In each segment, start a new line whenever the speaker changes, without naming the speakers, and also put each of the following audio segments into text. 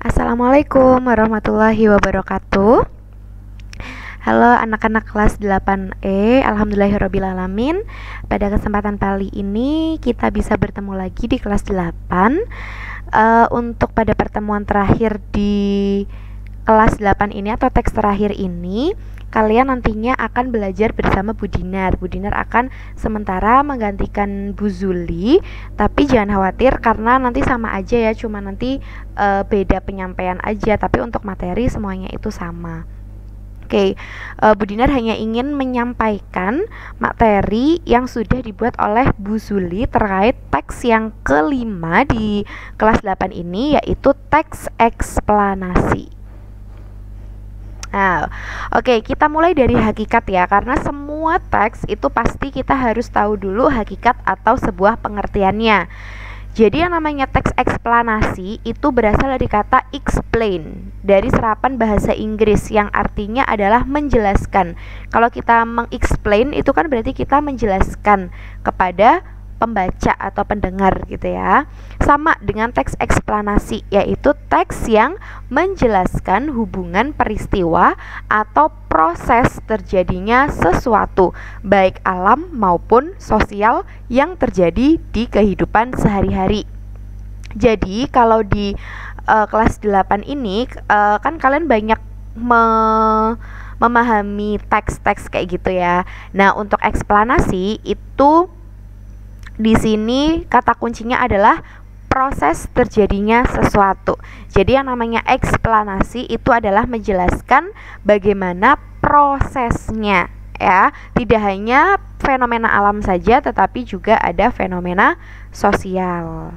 Assalamualaikum warahmatullahi wabarakatuh. Halo anak-anak kelas 8E, alhamdulillahirrabbilalamin. Pada kesempatan kali ini kita bisa bertemu lagi di kelas 8. Untuk pada pertemuan terakhir di kelas 8 ini atau teks terakhir ini, kalian nantinya akan belajar bersama Bu Dinar. Bu Dinar akan sementara menggantikan Bu Zuli, tapi jangan khawatir karena nanti sama aja ya, cuma nanti beda penyampaian aja, tapi untuk materi semuanya itu sama. Oke, Bu Dinar hanya ingin menyampaikan materi yang sudah dibuat oleh Bu Zuli terkait teks yang kelima di kelas 8 ini, yaitu teks eksplanasi. Nah, oke, kita mulai dari hakikat ya, karena semua teks itu pasti kita harus tahu dulu hakikat atau sebuah pengertiannya. Jadi yang namanya teks eksplanasi itu berasal dari kata explain, dari serapan bahasa Inggris yang artinya adalah menjelaskan. Kalau kita mengexplain itu kan berarti kita menjelaskan kepada pembaca atau pendengar gitu ya. Sama dengan teks eksplanasi, yaitu teks yang menjelaskan hubungan peristiwa atau proses terjadinya sesuatu, baik alam maupun sosial yang terjadi di kehidupan sehari-hari. Jadi kalau di kelas 8 ini kan kalian banyak memahami teks-teks kayak gitu ya. Nah, untuk eksplanasi itu di sini kata kuncinya adalah proses terjadinya sesuatu. Jadi yang namanya eksplanasi itu adalah menjelaskan bagaimana prosesnya ya. Tidak hanya fenomena alam saja tetapi juga ada fenomena sosial.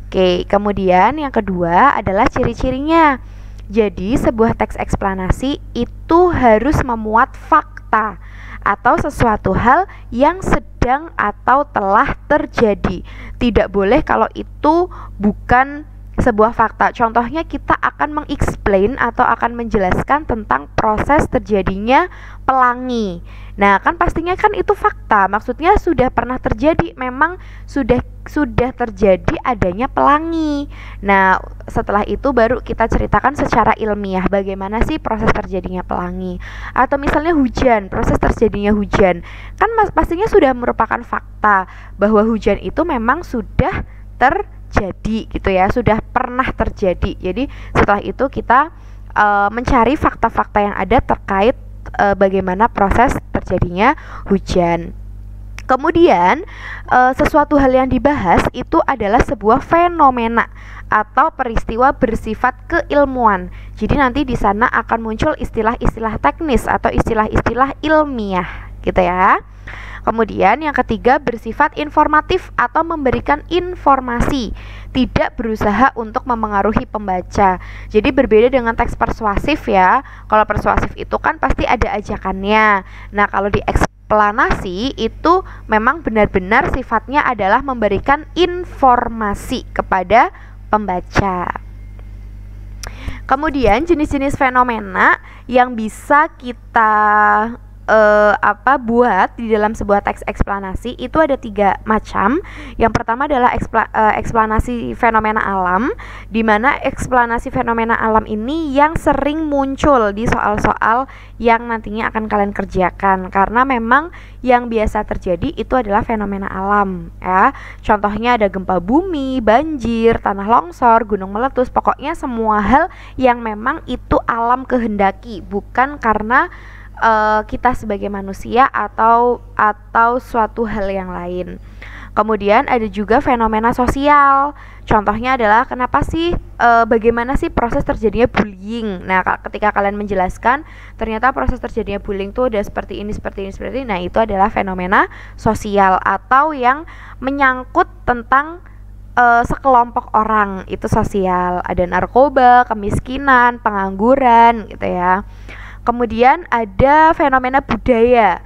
Oke, kemudian yang kedua adalah ciri-cirinya. Jadi sebuah teks eksplanasi itu harus memuat fakta atau sesuatu hal yang sedang atau telah terjadi. Tidak boleh kalau itu bukan sebuah fakta. Contohnya kita akan mengexplain atau akan menjelaskan tentang proses terjadinya pelangi. Nah, kan pastinya kan itu fakta. Maksudnya sudah pernah terjadi, memang sudah terjadi adanya pelangi. Nah, setelah itu baru kita ceritakan secara ilmiah bagaimana sih proses terjadinya pelangi. Atau misalnya hujan, proses terjadinya hujan. Kan pastinya sudah merupakan fakta bahwa hujan itu memang sudah terjadi gitu ya, sudah pernah terjadi. Jadi setelah itu kita mencari fakta-fakta yang ada terkait bagaimana proses terjadinya hujan. Kemudian sesuatu hal yang dibahas itu adalah sebuah fenomena atau peristiwa bersifat keilmuan. Jadi nanti di sana akan muncul istilah-istilah teknis atau istilah-istilah ilmiah gitu ya. Kemudian yang ketiga bersifat informatif atau memberikan informasi, tidak berusaha untuk memengaruhi pembaca. Jadi berbeda dengan teks persuasif ya. Kalau persuasif itu kan pasti ada ajakannya. Nah, kalau di eksplanasi itu memang benar-benar sifatnya adalah memberikan informasi kepada pembaca. Kemudian jenis-jenis fenomena yang bisa kita buat di dalam sebuah teks eksplanasi itu ada 3 macam. Yang pertama adalah eksplanasi fenomena alam, di mana eksplanasi fenomena alam ini yang sering muncul di soal-soal yang nantinya akan kalian kerjakan, karena memang yang biasa terjadi itu adalah fenomena alam ya. Contohnya ada gempa bumi, banjir, tanah longsor, gunung meletus, pokoknya semua hal yang memang itu alam kehendaki, bukan karena kita sebagai manusia atau suatu hal yang lain. Kemudian ada juga fenomena sosial. Contohnya adalah bagaimana sih proses terjadinya bullying. Nah, ketika kalian menjelaskan ternyata proses terjadinya bullying itu ada seperti ini. Nah, itu adalah fenomena sosial atau yang menyangkut tentang sekelompok orang, itu sosial. Ada narkoba, kemiskinan, pengangguran gitu ya. Kemudian ada fenomena budaya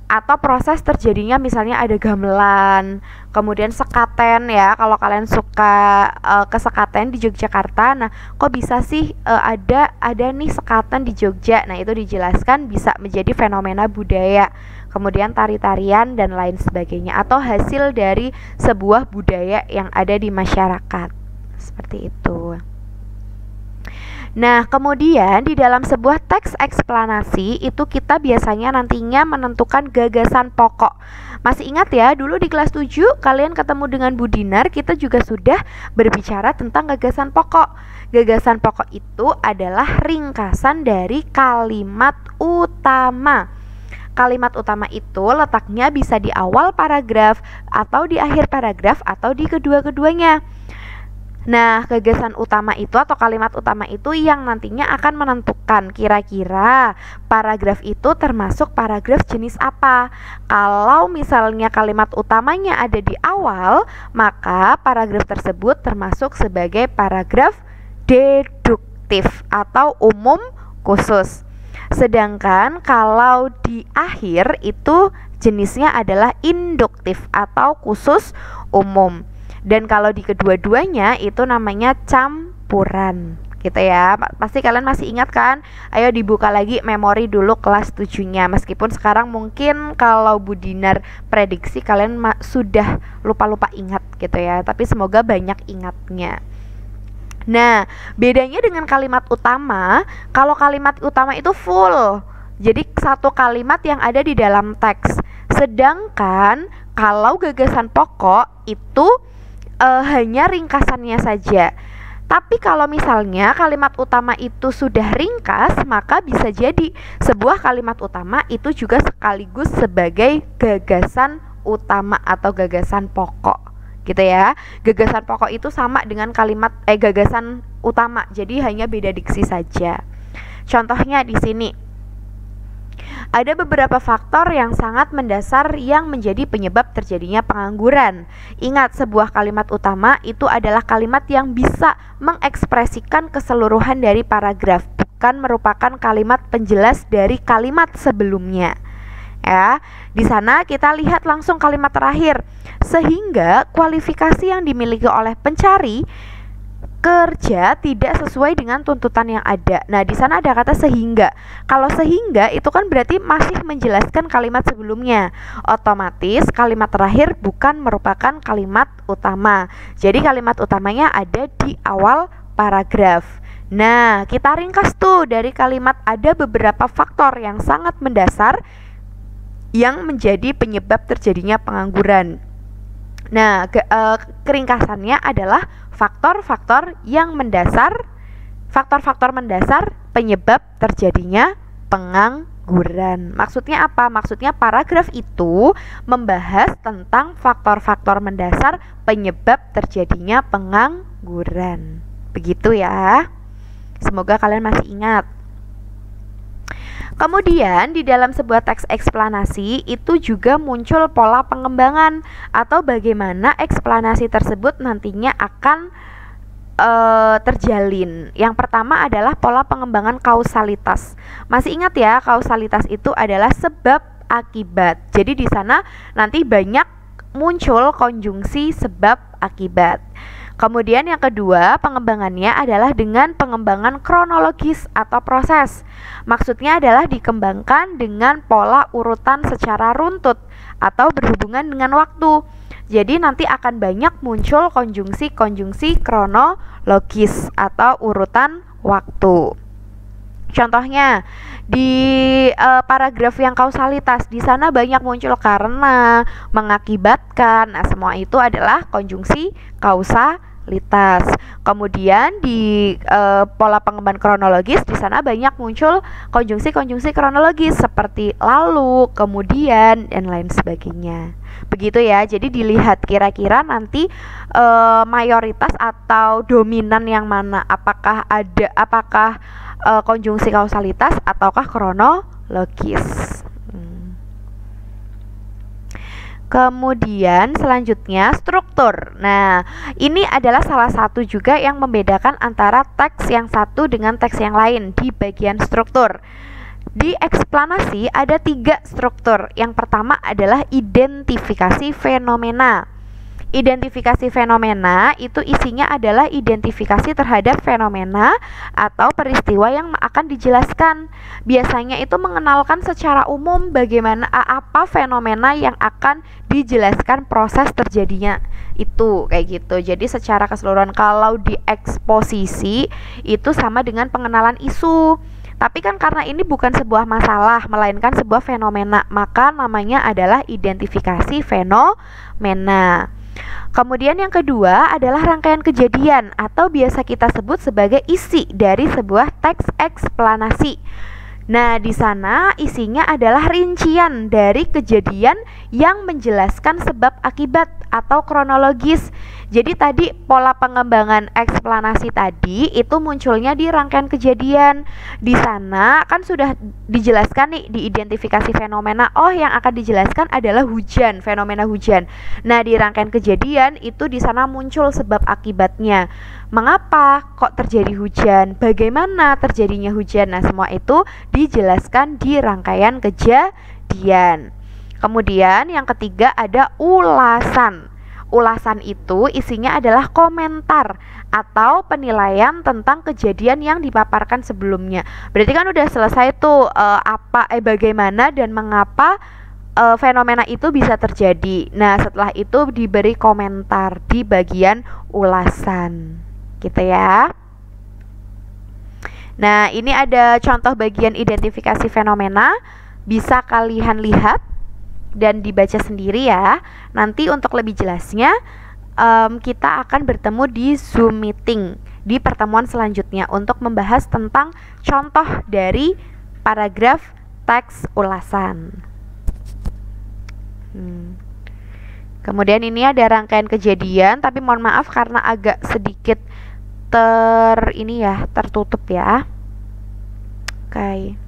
atau proses terjadinya misalnya ada gamelan, kemudian sekaten ya. Kalau kalian suka ke sekaten di Yogyakarta, nah kok bisa sih ada nih sekaten di Jogja. Nah, itu dijelaskan bisa menjadi fenomena budaya. Kemudian tari-tarian dan lain sebagainya atau hasil dari sebuah budaya yang ada di masyarakat. Seperti itu. Nah, kemudian di dalam sebuah teks eksplanasi itu kita biasanya nantinya menentukan gagasan pokok. Masih ingat ya, dulu di kelas 7 kalian ketemu dengan Bu Dinar, kita juga sudah berbicara tentang gagasan pokok. Gagasan pokok itu adalah ringkasan dari kalimat utama. Kalimat utama itu letaknya bisa di awal paragraf, atau di akhir paragraf, atau di kedua-keduanya. Nah, gagasan utama itu atau kalimat utama itu yang nantinya akan menentukan kira-kira paragraf itu termasuk paragraf jenis apa. Kalau misalnya kalimat utamanya ada di awal, maka paragraf tersebut termasuk sebagai paragraf deduktif atau umum khusus. Sedangkan kalau di akhir itu jenisnya adalah induktif atau khusus umum. Dan kalau di kedua-duanya itu namanya campuran gitu ya. Pasti kalian masih ingat kan? Ayo dibuka lagi memori dulu kelas 7-nya. Meskipun sekarang mungkin kalau Bu Dinar prediksi kalian sudah lupa-lupa ingat gitu ya. Tapi semoga banyak ingatnya. Nah, bedanya dengan kalimat utama, kalau kalimat utama itu full. Jadi satu kalimat yang ada di dalam teks. Sedangkan kalau gagasan pokok itu hanya ringkasannya saja. Tapi kalau misalnya kalimat utama itu sudah ringkas, maka bisa jadi sebuah kalimat utama itu juga sekaligus sebagai gagasan utama atau gagasan pokok gitu ya. Gagasan pokok itu sama dengan kalimat gagasan utama, jadi hanya beda diksi saja. Contohnya di sini ada beberapa faktor yang sangat mendasar yang menjadi penyebab terjadinya pengangguran. Ingat, sebuah kalimat utama itu adalah kalimat yang bisa mengekspresikan keseluruhan dari paragraf, bukan merupakan kalimat penjelas dari kalimat sebelumnya. Ya, di sana kita lihat langsung kalimat terakhir. Sehingga kualifikasi yang dimiliki oleh pencari kerja tidak sesuai dengan tuntutan yang ada. Nah, di sana ada kata sehingga. Kalau sehingga itu kan berarti masih menjelaskan kalimat sebelumnya. Otomatis kalimat terakhir bukan merupakan kalimat utama. Jadi kalimat utamanya ada di awal paragraf. Nah, kita ringkas tuh dari kalimat ada beberapa faktor yang sangat mendasar yang menjadi penyebab terjadinya pengangguran. Nah, keringkasannya adalah faktor-faktor yang mendasar, faktor-faktor mendasar penyebab terjadinya pengangguran. Maksudnya apa? Maksudnya paragraf itu membahas tentang faktor-faktor mendasar penyebab terjadinya pengangguran. Begitu ya. Semoga kalian masih ingat. Kemudian di dalam sebuah teks eksplanasi itu juga muncul pola pengembangan atau bagaimana eksplanasi tersebut nantinya akan terjalin. Yang pertama adalah pola pengembangan kausalitas. Masih ingat ya, kausalitas itu adalah sebab akibat. Jadi di sana nanti banyak muncul konjungsi sebab akibat. Kemudian yang kedua, pengembangannya adalah dengan pengembangan kronologis atau proses. Maksudnya adalah dikembangkan dengan pola urutan secara runtut atau berhubungan dengan waktu. Jadi nanti akan banyak muncul konjungsi-konjungsi kronologis atau urutan waktu. Contohnya di paragraf yang kausalitas, di sana banyak muncul karena, mengakibatkan. Nah, semua itu adalah konjungsi kausalitas. Kemudian di pola pengembangan kronologis, di sana banyak muncul konjungsi-konjungsi kronologis seperti lalu, kemudian, dan lain sebagainya. Begitu ya. Jadi dilihat kira-kira nanti mayoritas atau dominan yang mana, apakah konjungsi kausalitas ataukah kronologis. Kemudian selanjutnya struktur. Nah, ini adalah salah satu juga yang membedakan antara teks yang satu dengan teks yang lain di bagian struktur. Di eksplanasi ada 3 struktur. Yang pertama adalah identifikasi fenomena. Identifikasi fenomena itu isinya adalah identifikasi terhadap fenomena atau peristiwa yang akan dijelaskan. Biasanya itu mengenalkan secara umum bagaimana apa fenomena yang akan dijelaskan proses terjadinya. Itu kayak gitu. Jadi secara keseluruhan kalau di eksposisi itu sama dengan pengenalan isu. Tapi kan karena ini bukan sebuah masalah, melainkan sebuah fenomena, maka namanya adalah identifikasi fenomena. Kemudian yang kedua adalah rangkaian kejadian atau biasa kita sebut sebagai isi dari sebuah teks eksplanasi. Nah, di sana isinya adalah rincian dari kejadian yang menjelaskan sebab akibat atau kronologis. Jadi tadi pola pengembangan eksplanasi tadi itu munculnya di rangkaian kejadian. Di sana kan sudah dijelaskan nih di identifikasi fenomena. Oh, yang akan dijelaskan adalah hujan, fenomena hujan. Nah, di rangkaian kejadian itu di sana muncul sebab akibatnya. Mengapa kok terjadi hujan? Bagaimana terjadinya hujan? Nah, semua itu dijelaskan di rangkaian kejadian. Kemudian yang ketiga ada ulasan. Ulasan itu isinya adalah komentar atau penilaian tentang kejadian yang dipaparkan sebelumnya. Berarti kan udah selesai tuh bagaimana dan mengapa fenomena itu bisa terjadi. Nah, setelah itu diberi komentar di bagian ulasan. Gitu ya. Nah, ini ada contoh bagian identifikasi fenomena. Bisa kalian lihat dan dibaca sendiri ya. Nanti untuk lebih jelasnya kita akan bertemu di Zoom meeting di pertemuan selanjutnya untuk membahas tentang contoh dari paragraf teks ulasan. Kemudian ini ada rangkaian kejadian, tapi mohon maaf karena agak sedikit tertutup ya. Oke.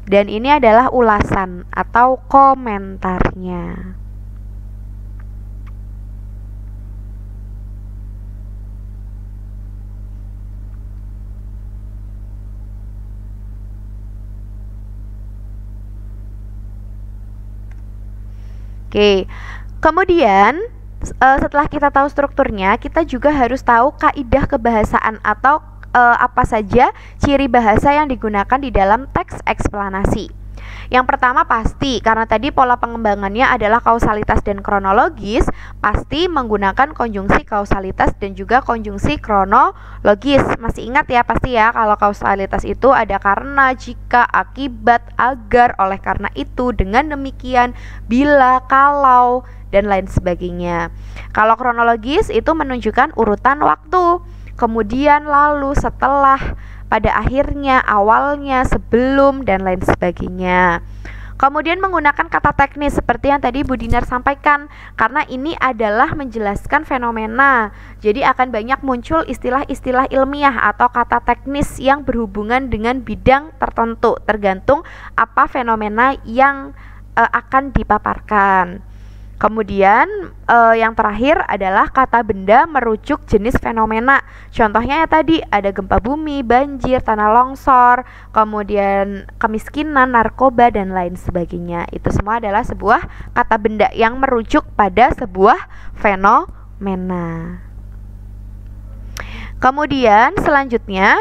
Dan ini adalah ulasan atau komentarnya. Oke, kemudian setelah kita tahu strukturnya, kita juga harus tahu kaidah kebahasaan atau apa saja ciri bahasa yang digunakan di dalam teks eksplanasi. Yang pertama pasti, karena tadi pola pengembangannya adalah kausalitas dan kronologis, pasti menggunakan konjungsi kausalitas dan juga konjungsi kronologis. Masih ingat ya pasti ya, kalau kausalitas itu ada karena, jika, akibat, agar, oleh karena itu, dengan demikian, bila, kalau, dan lain sebagainya. Kalau kronologis itu menunjukkan urutan waktu, kemudian, lalu, setelah, pada akhirnya, awalnya, sebelum, dan lain sebagainya. Kemudian menggunakan kata teknis seperti yang tadi Bu Dinar sampaikan, karena ini adalah menjelaskan fenomena. Jadi akan banyak muncul istilah-istilah ilmiah atau kata teknis yang berhubungan dengan bidang tertentu, tergantung apa fenomena yang akan dipaparkan. Kemudian yang terakhir adalah kata benda merujuk jenis fenomena. Contohnya ya tadi ada gempa bumi, banjir, tanah longsor, kemudian kemiskinan, narkoba, dan lain sebagainya. Itu semua adalah sebuah kata benda yang merujuk pada sebuah fenomena. Kemudian selanjutnya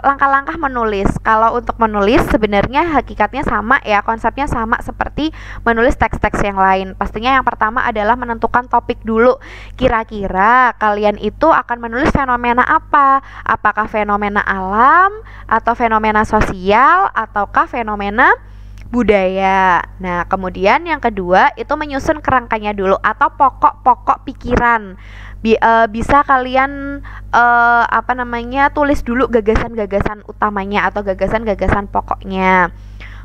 langkah-langkah menulis. Kalau untuk menulis sebenarnya hakikatnya sama ya, konsepnya sama seperti menulis teks-teks yang lain. Pastinya yang pertama adalah menentukan topik dulu. Kira-kira kalian itu akan menulis fenomena apa? Apakah fenomena alam atau fenomena sosial ataukah fenomena budaya. Nah, kemudian yang kedua itu menyusun kerangkanya dulu atau pokok-pokok pikiran. Bisa kalian tulis dulu gagasan-gagasan utamanya atau gagasan-gagasan pokoknya.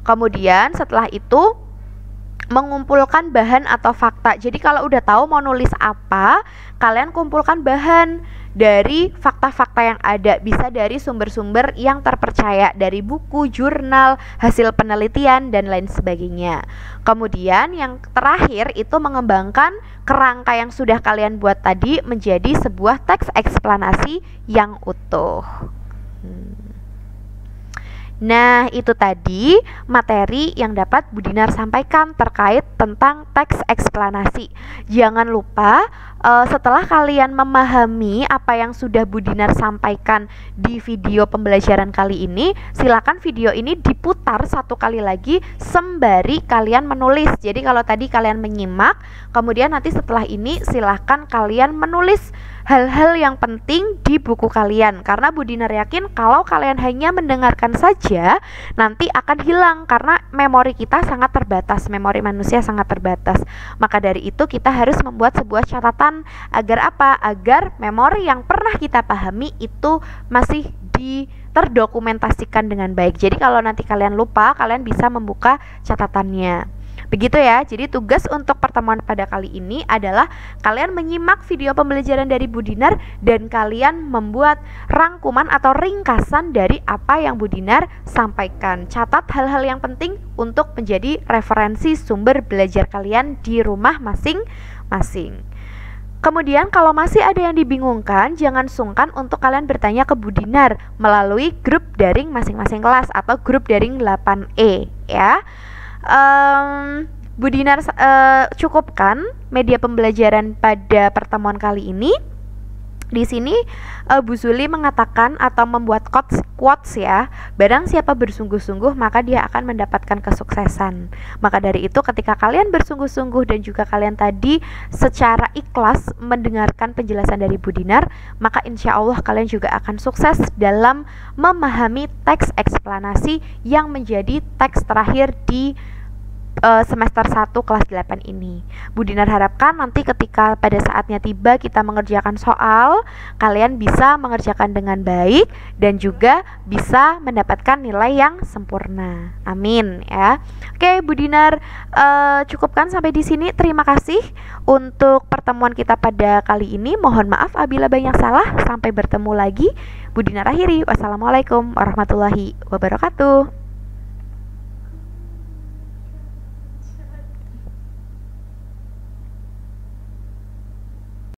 Kemudian setelah itu mengumpulkan bahan atau fakta. Jadi kalau udah tahu mau nulis apa, kalian kumpulkan bahan dari fakta-fakta yang ada, bisa dari sumber-sumber yang terpercaya, dari buku, jurnal, hasil penelitian, dan lain sebagainya. Kemudian yang terakhir itu mengembangkan kerangka yang sudah kalian buat tadi menjadi sebuah teks eksplanasi yang utuh. Nah, itu tadi materi yang dapat Bu Dinar sampaikan terkait tentang teks eksplanasi. Jangan lupa setelah kalian memahami apa yang sudah Bu Dinar sampaikan di video pembelajaran kali ini, silakan video ini diputar satu kali lagi sembari kalian menulis. Jadi kalau tadi kalian menyimak, kemudian nanti setelah ini silakan kalian menulis hal-hal yang penting di buku kalian, karena Bu Dinar yakin kalau kalian hanya mendengarkan saja nanti akan hilang karena memori kita sangat terbatas, memori manusia sangat terbatas. Maka dari itu kita harus membuat sebuah catatan agar apa? Agar memori yang pernah kita pahami itu masih terdokumentasikan dengan baik. Jadi kalau nanti kalian lupa, kalian bisa membuka catatannya. Begitu ya. Jadi tugas untuk pertemuan pada kali ini adalah kalian menyimak video pembelajaran dari Bu Dinar dan kalian membuat rangkuman atau ringkasan dari apa yang Bu Dinar sampaikan. Catat hal-hal yang penting untuk menjadi referensi sumber belajar kalian di rumah masing-masing. Kemudian kalau masih ada yang dibingungkan, jangan sungkan untuk kalian bertanya ke Bu Dinar melalui grup daring masing-masing kelas atau grup daring 8E ya. Bu Dinar cukupkan media pembelajaran pada pertemuan kali ini. Di sini Bu Zuli mengatakan atau membuat quotes ya, barang siapa bersungguh-sungguh maka dia akan mendapatkan kesuksesan. Maka dari itu ketika kalian bersungguh-sungguh dan juga kalian tadi secara ikhlas mendengarkan penjelasan dari Bu Dinar, maka insya Allah kalian juga akan sukses dalam memahami teks eksplanasi yang menjadi teks terakhir di semester 1 kelas 8 ini. Bu Dinar harapkan nanti ketika pada saatnya tiba kita mengerjakan soal, kalian bisa mengerjakan dengan baik dan juga bisa mendapatkan nilai yang sempurna. Amin ya. Oke, Bu Dinar cukupkan sampai di sini. Terima kasih untuk pertemuan kita pada kali ini. Mohon maaf apabila banyak salah. Sampai bertemu lagi. Bu Dinar akhiri. Wassalamualaikum warahmatullahi wabarakatuh.